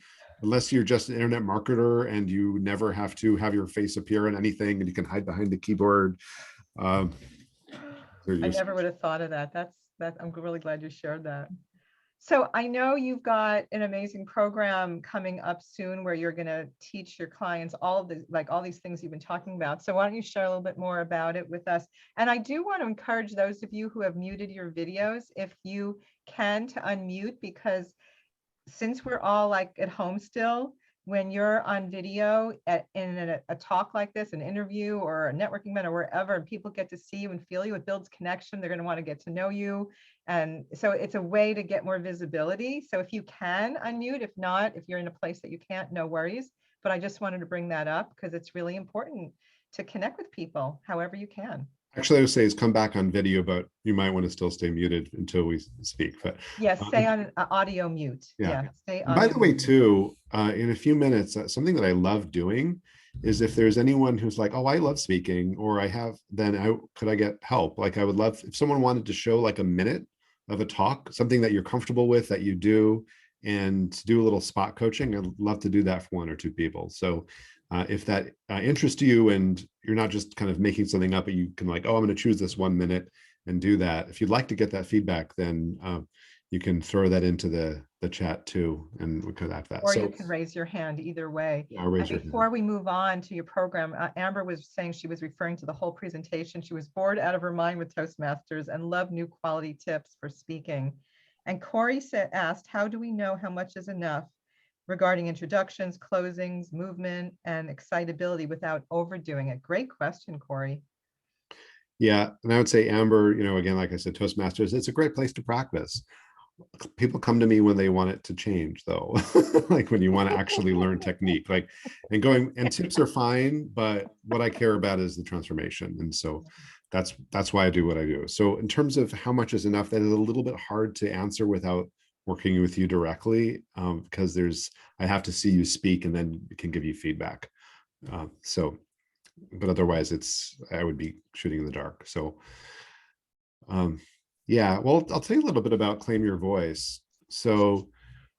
unless you're just an internet marketer and you never have to have your face appear in anything and you can hide behind the keyboard. um, I never would have thought of that. I'm really glad you shared that. So I know you've got an amazing program coming up soon where you're going to teach your clients all of the, like all these things you've been talking about. So why don't you share a little bit more about it with us? And I do want to encourage those of you who have muted your videos, if you can, to unmute, because since we're all like at home still, when you're on video in a talk like this, an interview or a networking event or wherever, and people get to see you and feel you, it builds connection. They're going to want to get to know you. And so it's a way to get more visibility. So if you can unmute, if not, if you're in a place that you can't, no worries. But I just wanted to bring that up because it's really important to connect with people however you can. Actually, I would say is come back on video, but you might want to still stay muted until we speak. But Yes, stay on audio mute. yeah. Yeah, stay And by audio the way, mute. too, in a few minutes, something that I love doing is if there's anyone who's like, oh, I love speaking, or could I get help? Like I would love if someone wanted to show like a minute of a talk, something that you're comfortable with that you do, and do a little spot coaching. I'd love to do that for one or two people. So if that interests you and you're not just kind of making something up, but you can like, oh, I'm going to choose this 1 minute and do that. If you'd like to get that feedback, then you can throw that into the chat too, and we could have that. Or you can raise your hand either way. Yeah, raise your Before hand. we move on to your program, Amber was saying she was referring to the whole presentation. She was bored out of her mind with Toastmasters and loved new quality tips for speaking. And Corey asked, how do we know how much is enough regarding introductions, closings, movement, and excitability without overdoing it? Great question, Corey. Yeah, and I would say, Amber, again, like I said, Toastmasters, it's a great place to practice. People come to me when they want it to change, though. Like when you want to actually learn technique, and tips are fine, but what I care about is the transformation. And so that's why I do what I do. So in terms of how much is enough, that is a little bit hard to answer without working with you directly, because I have to see you speak and then can give you feedback. But otherwise I would be shooting in the dark. So yeah, well, I'll tell you a little bit about Claim Your Voice. So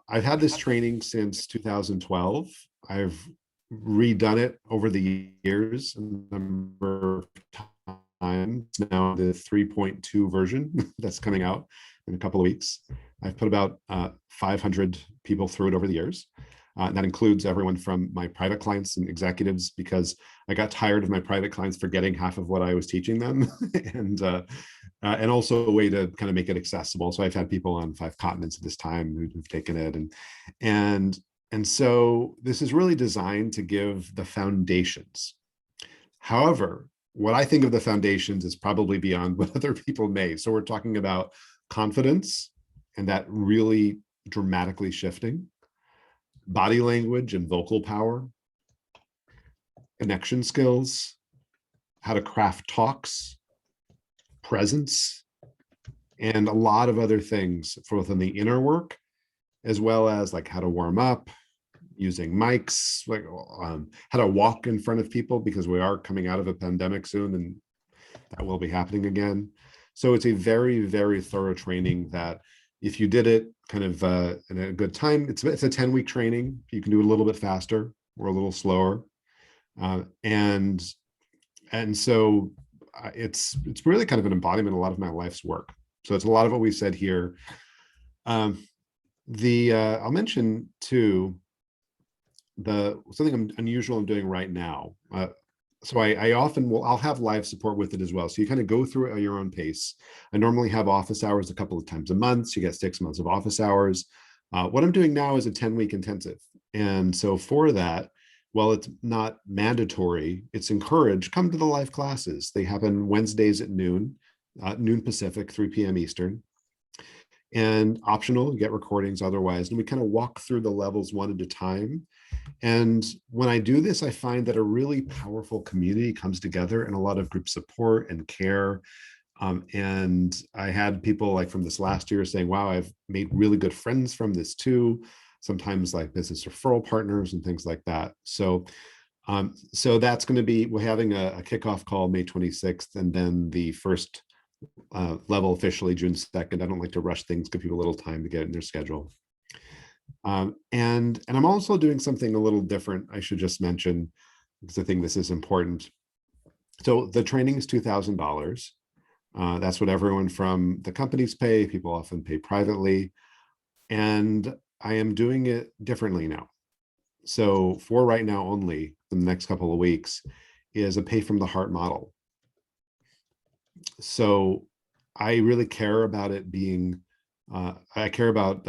I've had this training since 2012. I've redone it over the years a number of times. Now the 3.2 version that's coming out in a couple of weeks. I've put about 500 people through it over the years. And that includes everyone from my private clients and executives, because I got tired of my private clients forgetting half of what I was teaching them, and also a way to kind of make it accessible. So I've had people on 5 continents at this time who've taken it, and so this is really designed to give the foundations. However, what I think of the foundations is probably beyond what other people may. So we're talking about confidence, and that really dramatically shifting. Body language and vocal power, connection skills, how to craft talks, presence, and a lot of other things for within the inner work, as well as like how to warm up, using mics, how to walk in front of people, because we are coming out of a pandemic soon and that will be happening again. So it's a very, very thorough training that if you did it kind of in a good time, it's a 10-week training. You can do it a little bit faster or a little slower. And so it's really kind of an embodiment of a lot of my life's work. So it's a lot of what we said here. I'll mention too, something unusual I'm doing right now. So I often I'll have live support with it as well. So you kind of go through it at your own pace. I normally have office hours a couple of times a month. So you get 6 months of office hours. What I'm doing now is a 10-week intensive. And so for that, while it's not mandatory, it's encouraged, come to the live classes. They happen Wednesdays at noon Pacific, 3 p.m. Eastern. And optional, you get recordings otherwise. And we kind of walk through the levels one at a time. And when I do this, I find that a really powerful community comes together, and a lot of group support and care. And I had people like from this last year saying, wow, I've made really good friends from this too. Sometimes like business referral partners and things like that. So that's going to be, we're having a kickoff call May 26th, and then the first level officially June 2nd. I don't like to rush things, give people a little time to get in their schedule. And I'm also doing something a little different, I should just mention, because I think this is important. So the training is $2,000. That's what everyone from the companies pay. People often pay privately. And I am doing it differently now. So for right now only, the next couple of weeks, is a pay from the heart model. So I really care about it being, I care about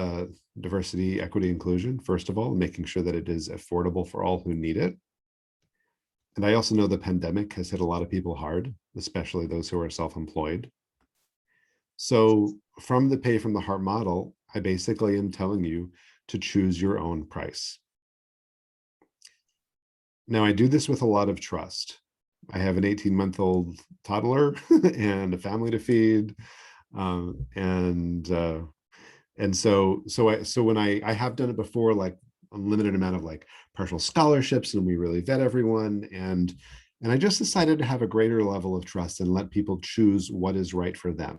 diversity, equity, inclusion, first of all, making sure that it is affordable for all who need it. And I also know the pandemic has hit a lot of people hard, especially those who are self-employed. So from the pay from the heart model, I basically am telling you to choose your own price. Now, I do this with a lot of trust. I have an 18-month-old toddler and a family to feed. And so when I have done it before, like a limited amount of like partial scholarships, and we really vet everyone. And I just decided to have a greater level of trust and let people choose what is right for them.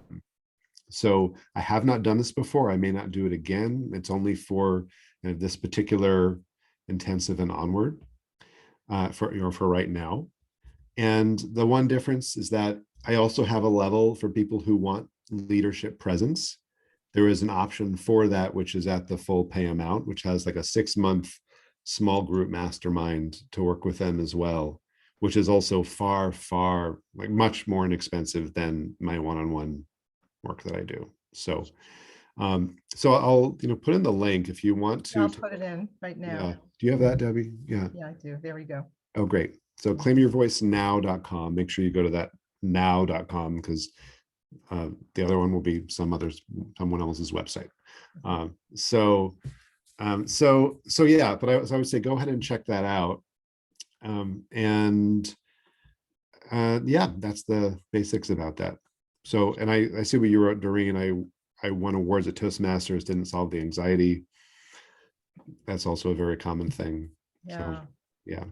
So I have not done this before. I may not do it again. It's only for this particular intensive and onward for right now. And the one difference is that I also have a level for people who want leadership presence. There is an option for that, which is at the full pay amount, which has like a 6-month small group mastermind to work with them as well, which is also far, like much more inexpensive than my one-on-one work that I do. So, so I'll put in the link if you want to. I'll put it in right now. Yeah. Do you have that, Debbie? Yeah. Yeah, I do. There we go. Oh, great. So claimyourvoicenow.com. Make sure you go to that now.com because the other one will be someone else's website. So yeah, but I would say go ahead and check that out. Yeah, that's the basics about that. So, and I see what you wrote, Doreen. I won awards at Toastmasters, didn't solve the anxiety. That's also a very common thing. Yeah. So, yeah.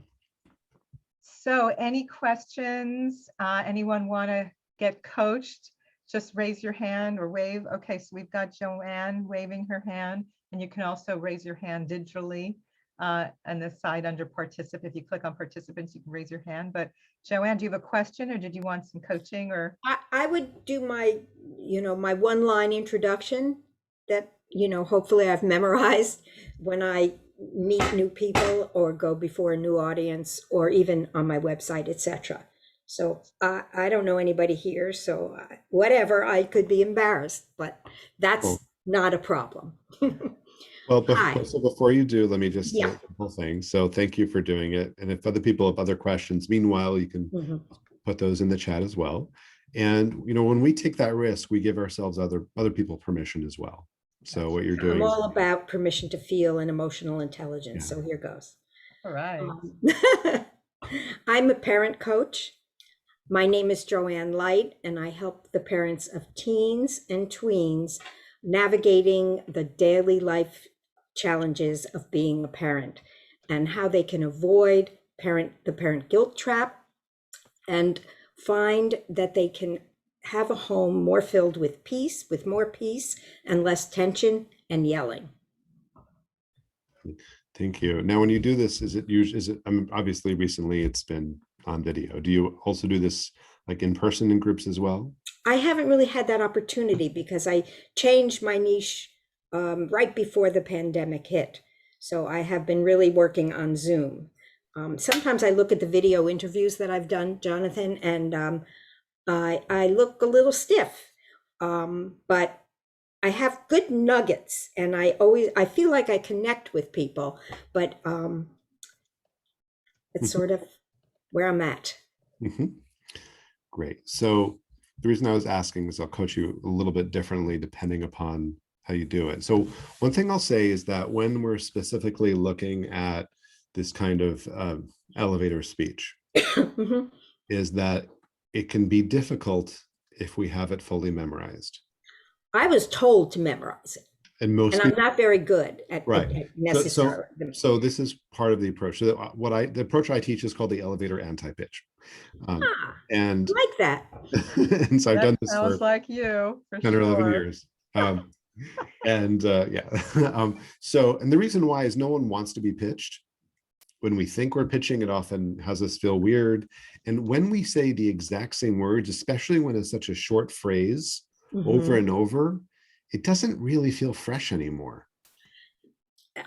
So any questions? Anyone want to get coached? Just raise your hand or wave. Okay, so we've got Joanne waving her hand, and you can also raise your hand digitally on the side under participant. If you click on participants, you can raise your hand. But Joanne, do you have a question or did you want some coaching or? I would do my, my one-line introduction that, hopefully I've memorized when I meet new people or go before a new audience or even on my website, etc. So I don't know anybody here, so whatever, I could be embarrassed, but that's not a problem. Well, so before you do, let me just say Yeah. a couple things. So thank you for doing it. And if other people have other questions, meanwhile, you can put those in the chat as well. And when we take that risk, we give ourselves other people permission as well. So what you're doing, I'm all about permission to feel and emotional intelligence. Yeah. So here goes. All right. I'm a parent coach. My name is Joanne Light, and I help the parents of teens and tweens navigating the daily life challenges of being a parent and how they can avoid the parent guilt trap and find that they can have a home more filled with peace, with more peace and less tension and yelling. Thank you. Now, when you do this, is it obviously recently it's been on video. Do you also do this like in person in groups as well? I haven't really had that opportunity because I changed my niche right before the pandemic hit. So I have been really working on Zoom. Sometimes I look at the video interviews that I've done, Jonathan, and I look a little stiff, but I have good nuggets, and I feel like I connect with people, but it's sort of where I'm at. Great. So the reason I was asking is I'll coach you a little bit differently depending upon how you do it. So one thing I'll say is that when we're specifically looking at this kind of elevator speech, is that it can be difficult if we have it fully memorized. I was told to memorize it. and most And I'm people, not very good at right. necessarily. So this is part of the approach. So the approach I teach is called the elevator anti-pitch. And Like that. and so I've That done this sounds for like you, for 10 or 11 sure. years. And yeah. So, and the reason why is no one wants to be pitched. When we think we're pitching, it often has us feel weird. And when we say the exact same words, especially when it's such a short phrase over and over, it doesn't really feel fresh anymore.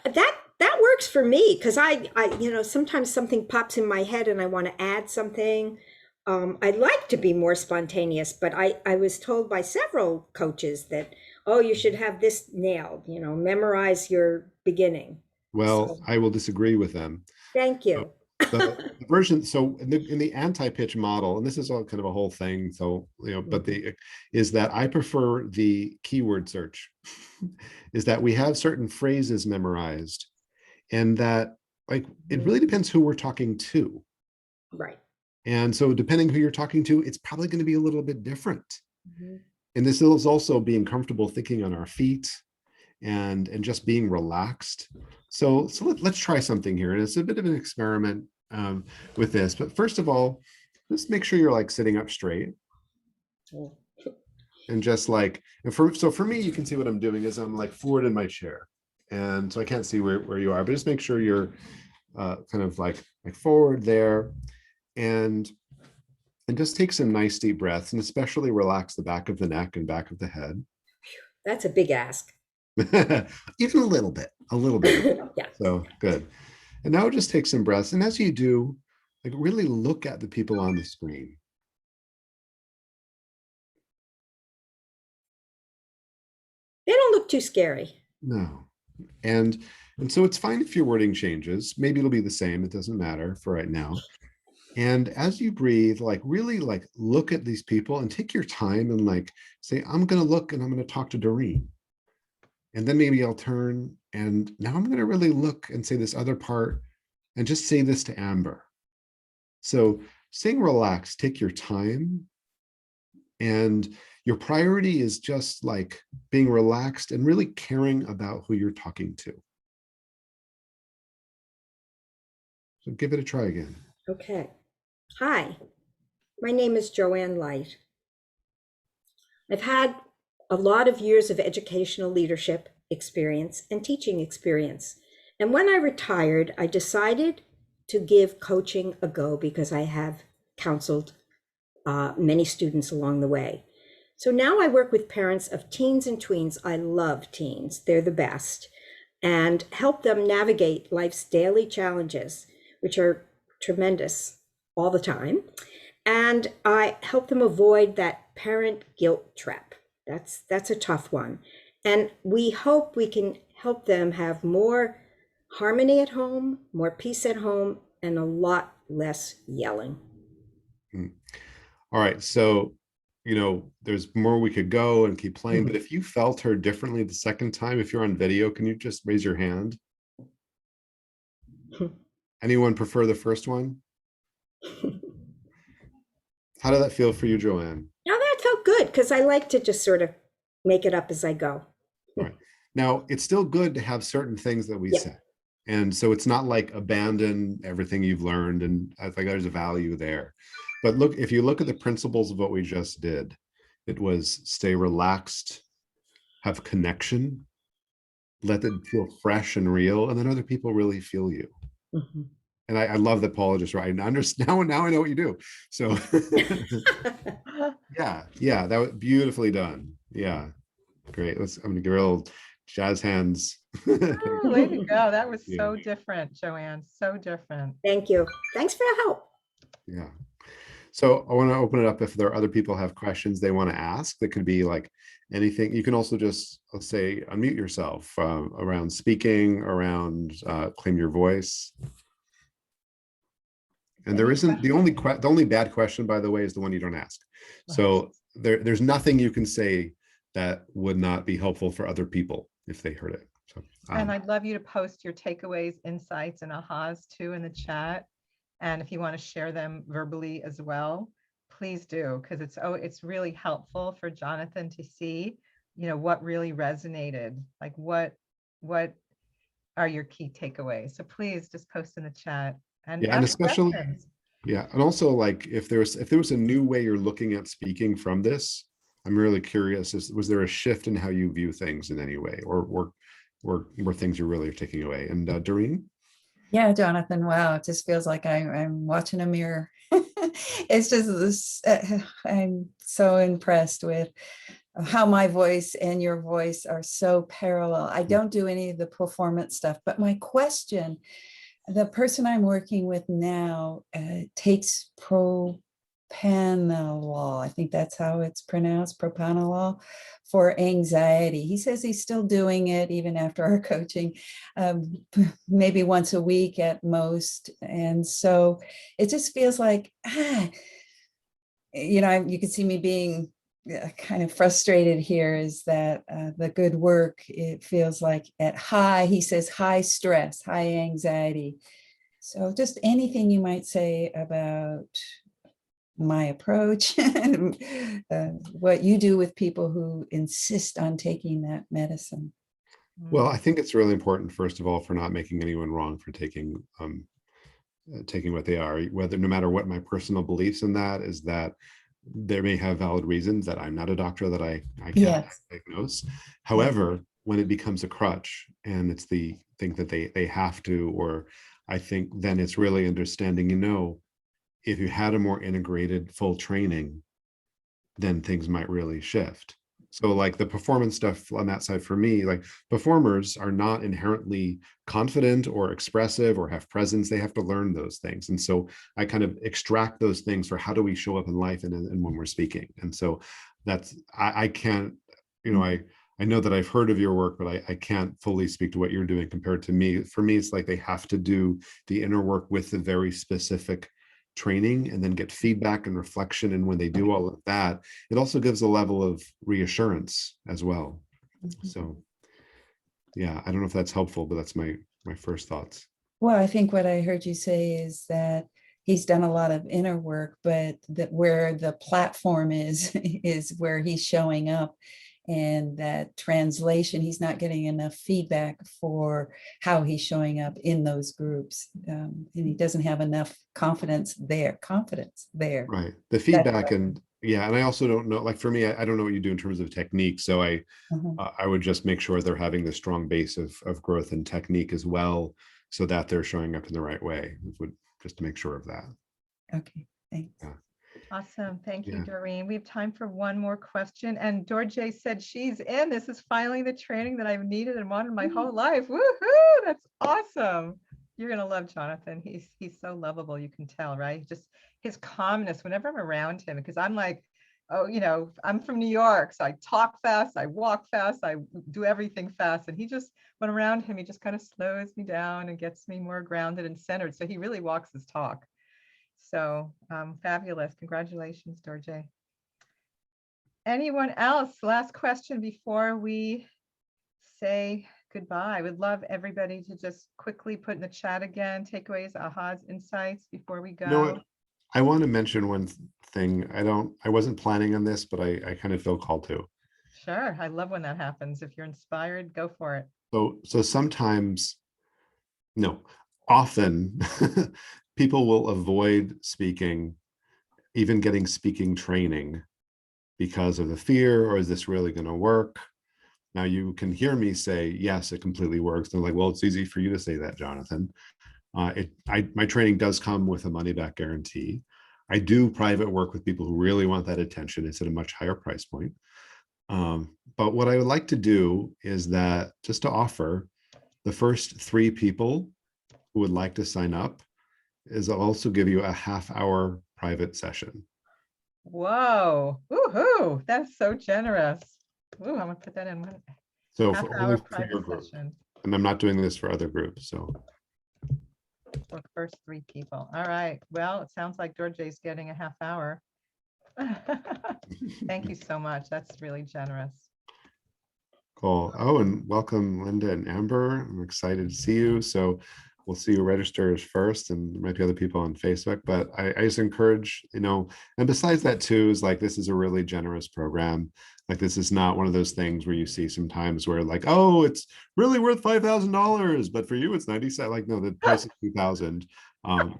That works for me because I sometimes something pops in my head and I want to add something. I like to be more spontaneous, but I was told by several coaches that, oh, you should have this nailed, memorize your beginning. Well, So, I will disagree with them. thank you. The version, so in the anti-pitch model, and this is all kind of a whole thing, so but is that I prefer the keyword search. Is that we have certain phrases memorized, and that like it really depends who we're talking to. Right. And so depending who you're talking to, it's probably going to be a little bit different. And this is also being comfortable thinking on our feet and just being relaxed. So let's try something here. And it's a bit of an experiment with this. But first of all, just make sure you're like sitting up straight. And just like, so for me, you can see what I'm doing is I'm like forward in my chair. And so I can't see where you are, but just make sure you're kind of like forward there. And just take some nice deep breaths and especially relax the back of the neck and back of the head. That's a big ask. Even a little bit. Yeah. So good. And now just take some breaths. And as you do, like really look at the people on the screen. They don't look too scary. No. And so it's fine if your wording changes. Maybe it'll be the same. It doesn't matter for right now. And as you breathe, like really like look at these people and take your time and like say, I'm going to look and I'm going to talk to Doreen. And then maybe I'll turn and now I'm going to really look and say this other part and just say this to Amber. So staying relaxed, take your time. And your priority is just like being relaxed and really caring about who you're talking to. So give it a try again. Okay. Hi, my name is Joanne Light. I've had a lot of years of educational leadership experience and teaching experience. And when I retired, I decided to give coaching a go because I have counseled many students along the way. So now I work with parents of teens and tweens. I love teens, they're the best, and help them navigate life's daily challenges, which are tremendous all the time. And I help them avoid that parent guilt trap. That's a tough one. And we hope we can help them have more harmony at home, more peace at home, and a lot less yelling. All right. So, there's more we could go and keep playing, but if you felt her differently the second time, if you're on video, can you just raise your hand? Anyone prefer the first one? How did that feel for you, Joanne? Now that felt good because I like to just sort of make it up as I go. All right. Now, it's still good to have certain things that we say. And so it's not like abandon everything you've learned. And I think there's a value there. But look, if you look at the principles of what we just did, it was stay relaxed, have connection, let it feel fresh and real, and then other people really feel you. And I love that Paula just right. Now I know what you do. So yeah, that was beautifully done. Yeah, great. I'm gonna give her a little jazz hands. Oh, way to go. That was so different, Joanne. So different. Thank you. Thanks for your help. Yeah. So I want to open it up if there are other people have questions they want to ask. That could be like anything. You can also just, let's say, unmute yourself around speaking, around claim your voice. And there isn't the only bad question, by the way, is the one you don't ask. So there's nothing you can say that would not be helpful for other people if they heard it. So, and I'd love you to post your takeaways, insights, and ahas too in the chat. And if you want to share them verbally as well, please do, because it's really helpful for Jonathan to see what really resonated, like what are your key takeaways. So please just post in the chat and Yeah, and ask especially, questions. yeah, and also like if there was a new way you're looking at speaking from this, I'm really curious. Was there a shift in how you view things in any way, or were things you're really taking away? And Doreen? Yeah, Jonathan, wow, it just feels like I'm watching a mirror. It's just this, I'm so impressed with how my voice and your voice are so parallel. I don't do any of the performance stuff, but my question, the person I'm working with now takes propanolol, I think that's how it's pronounced, propanolol, for anxiety. He says he's still doing it even after our coaching, maybe once a week at most. And so it just feels like, you can see me being kind of frustrated here, is that the good work, it feels like at high, he says high stress, high anxiety. So just anything you might say about my approach and what you do with people who insist on taking that medicine. Well, I think it's really important, first of all, for not making anyone wrong for taking what they are, whether, no matter what my personal beliefs in that is, that there may have valid reasons that I'm not a doctor, that I can't Yes. diagnose. However, when it becomes a crutch and it's the thing that they have to, or I think then it's really understanding, if you had a more integrated full training, then things might really shift. So like the performance stuff on that side, for me, like performers are not inherently confident or expressive or have presence. They have to learn those things. And so I kind of extract those things for how do we show up in life and when we're speaking. And so that's, I can't, I know that I've heard of your work, but I can't fully speak to what you're doing compared to me. For me, it's like they have to do the inner work with the very specific training and then get feedback and reflection. And when they do all of that, it also gives a level of reassurance as well. So yeah, I don't know if that's helpful, but that's my first thoughts. Well, I think what I heard you say is that he's done a lot of inner work, but that where the platform is is where he's showing up, and that translation, he's not getting enough feedback for how he's showing up in those groups, and he doesn't have enough confidence there. Right, the feedback. And yeah, and I also don't know, like for me, I don't know what you do in terms of technique, so I would just make sure they're having the strong base of growth and technique as well, so that they're showing up in the right way, just to make sure of that. Okay, thanks. Yeah. Awesome. Thank you, Yeah. Doreen. We have time for one more question. And Dorje said she's in. This is finally the training that I've needed and wanted my whole life. Woohoo! That's awesome. You're going to love Jonathan. He's so lovable. You can tell, right? Just his calmness whenever I'm around him, because I'm like, oh, I'm from New York, so I talk fast, I walk fast, I do everything fast. And he just, when around him, he just kind of slows me down and gets me more grounded and centered. So he really walks his talk. So fabulous. Congratulations, Dorje. Anyone else? Last question before we say goodbye. I would love everybody to just quickly put in the chat again, takeaways, ahas, insights before we go. You know what? I want to mention one thing. I wasn't planning on this, but I kind of feel called to. Sure. I love when that happens. If you're inspired, go for it. So sometimes, no, often people will avoid speaking, even getting speaking training, because of the fear, or is this really going to work? Now you can hear me say, yes, it completely works. They're like, well, it's easy for you to say that, Jonathan. My training does come with a money back guarantee. I do private work with people who really want that attention. It's at a much higher price point. But what I would like to do is that just to offer the first 3 people who would like to sign up is I'll also give you a half-hour private session. Whoa. Woohoo. That's so generous. Ooh, I'm gonna put that in. So Half-hour for private your group. session And I'm not doing this for other groups. So for the first 3 people. All right. Well, it sounds like Dorje's getting a half hour. Thank you so much. That's really generous. cool. Oh, and welcome Linda and Amber. I'm excited to see you. So we'll see who registers first, and there might be other people on Facebook, but I just encourage, and besides that too, is like, this is a really generous program. Like, this is not one of those things where you see sometimes where like, oh, it's really worth $5,000, but for you it's 97. Like, no, the price is 2,000. Um,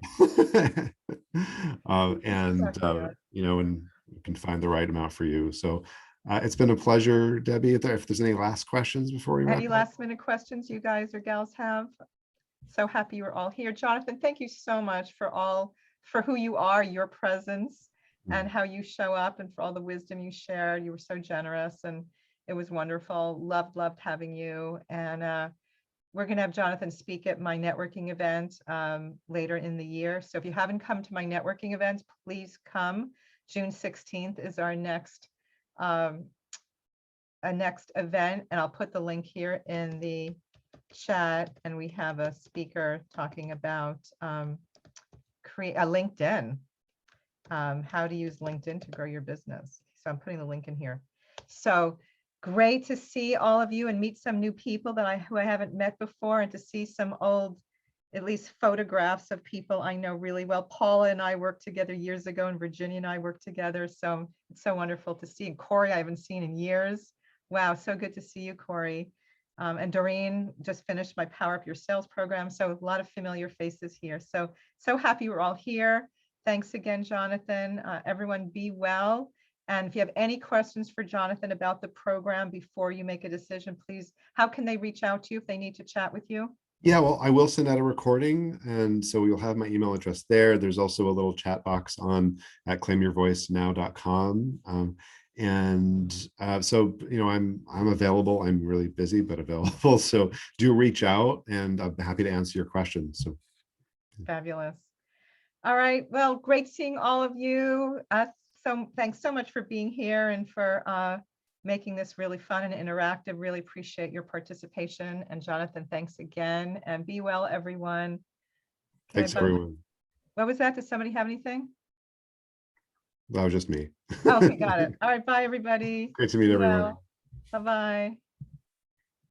you know, and you can find the right amount for you. So it's been a pleasure, Debbie. If there's any last questions before we wrap Any up. last minute questions you guys or gals have? So happy you were all here. Jonathan, thank you so much for who you are, your presence, and how you show up, and for all the wisdom you shared. You were so generous, and it was wonderful. Loved having you. And we're going to have Jonathan speak at my networking event later in the year. So if you haven't come to my networking event, please come. June 16th is our next event, and I'll put the link here in the chat. And we have a speaker talking about create a LinkedIn, how to use LinkedIn to grow your business. So I'm putting the link in here. So great to see all of you and meet some new people who I haven't met before, and to see some old, at least photographs of people I know really well. Paula and I worked together years ago, and Virginia and I worked together. So it's so wonderful to see. And Corey, I haven't seen in years. Wow, so good to see you, Corey. And Doreen just finished my Power Up Your Sales program. So a lot of familiar faces here. So happy we're all here. Thanks again, Jonathan. Everyone be well. And if you have any questions for Jonathan about the program before you make a decision, please, how can they reach out to you if they need to chat with you? Yeah, well, I will send out a recording, and so you'll have my email address there. There's also a little chat box at claimyourvoicenow.com. So, you know, I'm available. I'm really busy, but available. So do reach out, and I'm happy to answer your questions. So fabulous. All right. Well, great seeing all of you. So thanks so much for being here and for making this really fun and interactive. Really appreciate your participation. And Jonathan, thanks again. And be well, everyone. Thanks, everyone. What was that? Does somebody have anything? That was just me. Okay, got it. All right. Bye, everybody. Great to meet everyone. Bye-bye.